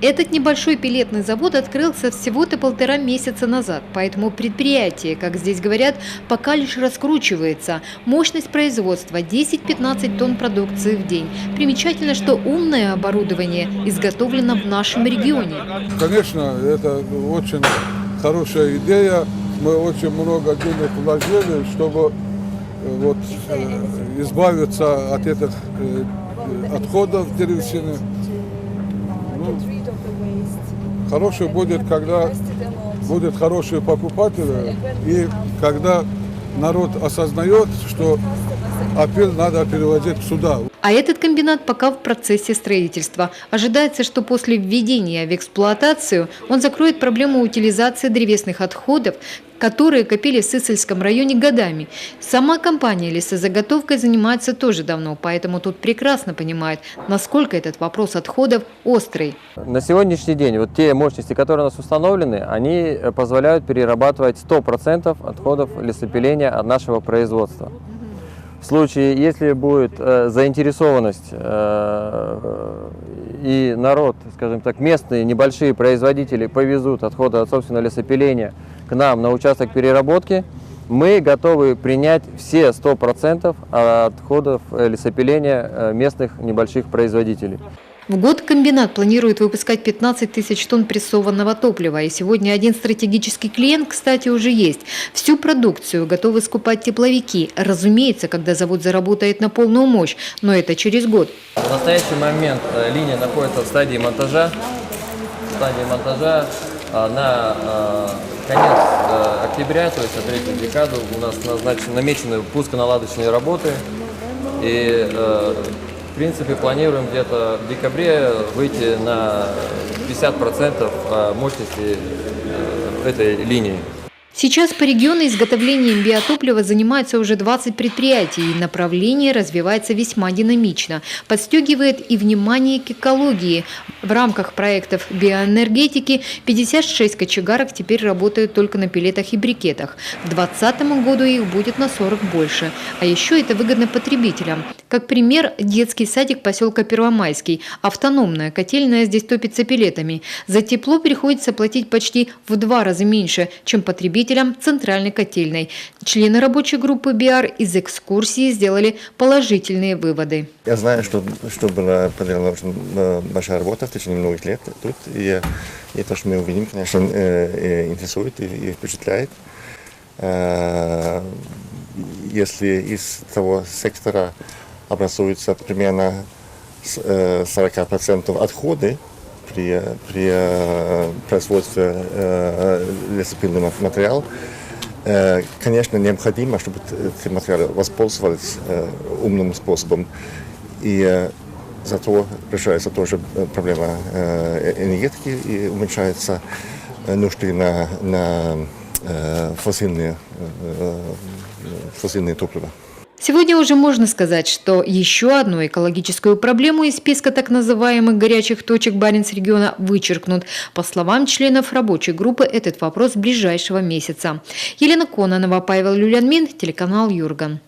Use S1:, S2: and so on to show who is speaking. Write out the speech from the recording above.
S1: Этот небольшой пеллетный завод открылся всего-то 1,5 месяца назад, поэтому предприятие, как здесь говорят, пока лишь раскручивается. Мощность производства – 10-15 тонн продукции в день. Примечательно, что умное оборудование изготовлено в нашем регионе.
S2: Конечно, это очень хорошая идея. Мы очень много денег вложили, чтобы избавиться от этих отходов древесины. Хороший будет, когда будут хорошие покупатели, и когда народ осознает, что апель надо перевозить сюда.
S1: А этот комбинат пока в процессе строительства. Ожидается, что после введения в эксплуатацию он закроет проблему утилизации древесных отходов, которые копили в Сысольском районе годами. Сама компания лесозаготовкой занимается тоже давно, поэтому тут прекрасно понимает, насколько этот вопрос отходов острый.
S3: На сегодняшний день вот те мощности, которые у нас установлены, они позволяют перерабатывать 100% отходов лесопиления от нашего производства. В случае, если будет заинтересованность и народ, скажем так, местные небольшие производители повезут отходы от собственного лесопиления к нам на участок переработки, мы готовы принять все 100% отходов лесопиления местных небольших производителей.
S1: В год комбинат планирует выпускать 15 тысяч тонн прессованного топлива. И сегодня один стратегический клиент, кстати, уже есть. Всю продукцию готовы скупать тепловики. Разумеется, когда завод заработает на полную мощь, но это через год.
S3: В настоящий момент линия находится в стадии монтажа. На конец октября, то есть на третью декаду, у нас намечены пусконаладочные работы. И в принципе, планируем где-то в декабре выйти на 50% мощности этой линии.
S1: Сейчас по региону изготовлением биотоплива занимаются уже 20 предприятий, и направление развивается весьма динамично. Подстегивает и внимание к экологии. В рамках проектов биоэнергетики 56 кочегарок теперь работают только на пеллетах и брикетах. К 2020 году их будет на 40 больше. А еще это выгодно потребителям. Как пример, детский садик поселка Первомайский. Автономная котельная здесь топится пеллетами. За тепло приходится платить почти в 2 раза меньше, чем потребителям центральной котельной. Члены рабочей группы БИАР из экскурсии сделали положительные выводы.
S4: Я знаю, что была проделана очень большая работа в течение многих лет тут. И то, что мы увидим, конечно, интересует и впечатляет. Если из того сектора образуется примерно 40% отходы при производстве лесопильного материала, конечно, необходимо, чтобы эти материалы воспользовались умным способом. И зато решается тоже проблема энергетики и уменьшается нужды на фосильные топлива.
S1: Сегодня уже можно сказать, что еще одну экологическую проблему из списка так называемых горячих точек Баренц-региона вычеркнут. По словам членов рабочей группы, этот вопрос ближайшего месяца. Елена Кононова, Павел Люлянмин, телеканал Юрган.